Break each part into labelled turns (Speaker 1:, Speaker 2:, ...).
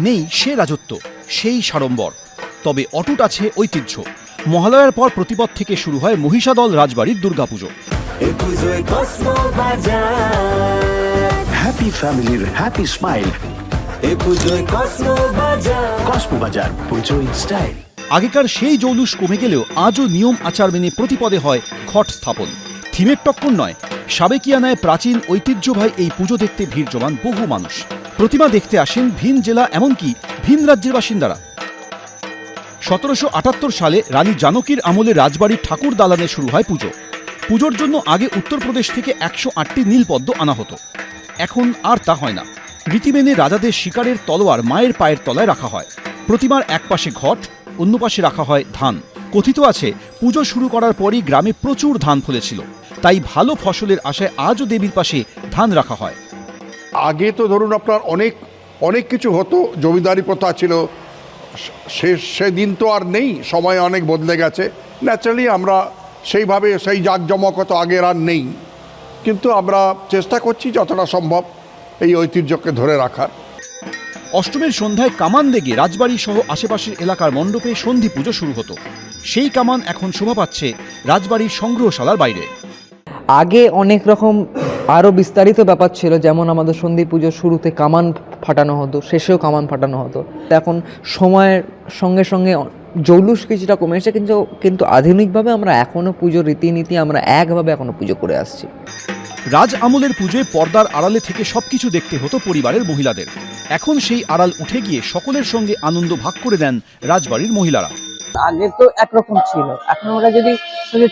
Speaker 1: নেই সে রাজত্ব, সেই সাড়ম্বর, তবে অটুট আছে ঐতিহ্য। মহালয়ার পর প্রতিপদ থেকে শুরু হয় মহিষাদল রাজবাড়ির দুর্গাপুজো।
Speaker 2: হ্যাপি ফ্যামিলির হ্যাপি স্মাইল, কসমোবাজার পুজোয় স্টাইল।
Speaker 1: আগেকার সেই জৌলুস কমে গেলেও আজও নিয়ম আচার মেনে প্রতিপদে হয় ঘট স্থাপন। থিমের টক্কর নয়, সাবেকিয়ানায় প্রাচীন ঐতিহ্যবাহী এই পুজো দেখতে ভিড় জমান বহু মানুষ। প্রতিমা দেখতে আসেন ভিন জেলা, এমনকি ভিন রাজ্যের বাসিন্দারা। 1778 সালে রানী জানকীর আমলে রাজবাড়ির ঠাকুর দালানে শুরু হয় পুজো। পুজোর জন্য আগে উত্তরপ্রদেশ থেকে 108টি নীলপদ্ম আনা হতো, এখন আর তা হয় না। রীতি মেনে রাজাদের শিকারের তলোয়ার মায়ের পায়ের তলায় রাখা হয়। প্রতিমার এক পাশে ঘট, অন্য পাশে রাখা হয় ধান। কথিত আছে পুজো শুরু করার পরই গ্রামে প্রচুর ধান ফলেছিল, তাই ভালো ফসলের আশায় আজও দেবীর পাশে ধান রাখা হয়।
Speaker 3: আগে তো ধরুন আপনার অনেক কিছু হতো, জমিদারি প্রথা ছিল, সেদিন তো আর নেই, সময় অনেক বদলে গেছে। ন্যাচারালি আমরা সেইভাবে সেই জাঁকজমকতা আগের আর নেই, কিন্তু আমরা চেষ্টা করছি যতটা সম্ভব এই ঐতিহ্যকে ধরে রাখার।
Speaker 1: অষ্টমীর সন্ধ্যায় কামান দেগে রাজবাড়ি সহ আশেপাশের এলাকার মণ্ডপে সন্ধি পুজো শুরু হতো। সেই কামান এখন শোভা পাচ্ছে রাজবাড়ির সংগ্রহশালার বাইরে।
Speaker 4: আগে অনেক রকম আরও বিস্তারিত ব্যাপার ছিল, যেমন আমাদের সন্ধি পুজোর শুরুতে কামান ফাটানো হতো, শেষেও কামান ফাটানো হতো। এখন সময়ের সঙ্গে সঙ্গে জৌলুস কিছুটা কমে এসে, কিন্তু আধুনিকভাবে আমরা এখনও পুজোর রীতিনীতি আমরা একভাবে এখনও পুজো করে আসছি।
Speaker 1: রাজ আমলের পুজোয় পর্দার আড়ালে থেকে সবকিছু দেখতে হতো পরিবারের মহিলাদের। এখন সেই আড়াল উঠে গিয়ে সকলের সঙ্গে আনন্দ ভাগ করে দেন রাজবাড়ির মহিলারা।
Speaker 5: আগে তো একরকম ছিল, এখন আমরা যদি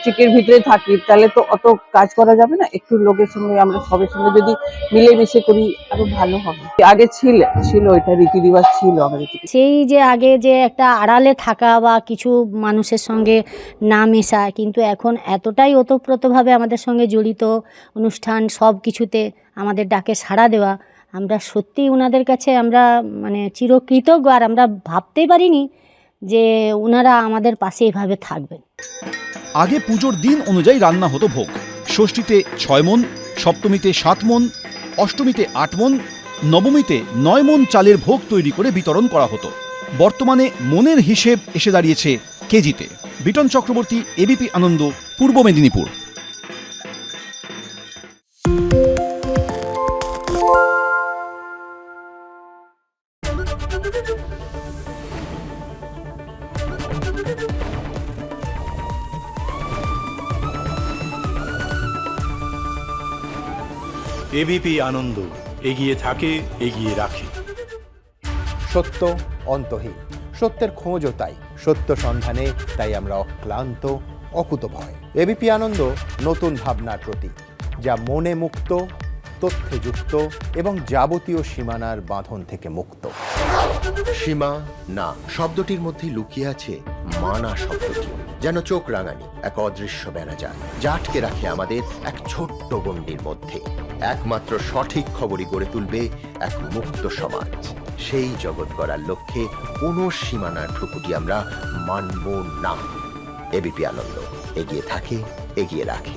Speaker 5: চিকের ভিতরে থাকি তাহলে তো অত কাজ করা যাবে না। একটু লোকের সঙ্গে আমরা সবের সঙ্গে যদি মিলেমিশে করি আরো ভালো হবে। আগে ছিল এটা রীতি রিবাজ ছিল আমাদের,
Speaker 6: সেই যে আগে যে একটা আড়ালে থাকা বা কিছু মানুষের সঙ্গে না মেশা, কিন্তু এখন এতটাই ওতপ্রোতভাবে আমাদের সঙ্গে জড়িত, অনুষ্ঠান সব কিছুতে আমাদের ডাকে সাড়া দেওয়া, আমরা সত্যিই ওনাদের কাছে আমরা মানে চিরকৃতজ্ঞ। আর আমরা ভাবতেই পারিনি যে ওনারা আমাদের পাশে এভাবে থাকবেন।
Speaker 1: আগে পুজোর দিন অনুযায়ী রান্না হতো ভোগ। ষষ্ঠীতে 6 মণ, সপ্তমীতে 7 মণ, অষ্টমীতে 8 মণ, নবমীতে 9 মণ চালের ভোগ তৈরি করে বিতরণ করা হতো। বর্তমানে মনের হিসেব এসে দাঁড়িয়েছে কেজিতে। বিটন চক্রবর্তী, এবিপি আনন্দ, পূর্ব মেদিনীপুর।
Speaker 7: এবিপি আনন্দ, এগিয়ে থাকে, এগিয়ে রাখে।
Speaker 8: সত্য অন্তহীন, সত্যের খোঁজও তাই, সত্য সন্ধানে তাই আমরা অক্লান্ত, অকুতভয়। এবিপি আনন্দ নতুন ভাবনার প্রতীক, যা মনে মুক্ত, তথ্যে যুক্ত এবং যাবতীয় সীমানার বাঁধন থেকে মুক্ত।
Speaker 9: সীমা না শব্দটির মধ্যে লুকিয়ে আছে মানা শব্দটি, যেন চোখ রাঙানি এক অদৃশ্য বেড়াজাল, যা আটকে রাখে আমাদের এক ছোট্ট গণ্ডির মধ্যে। একমাত্র সঠিক খবরই গড়ে তুলবে এক মুক্ত সমাজ। সেই জগৎ গড়ার লক্ষ্যে কোনো সীমানার ঠুকুটি আমরা মানব না। এবিপি আনন্দ, এগিয়ে থাকে, এগিয়ে রাখে।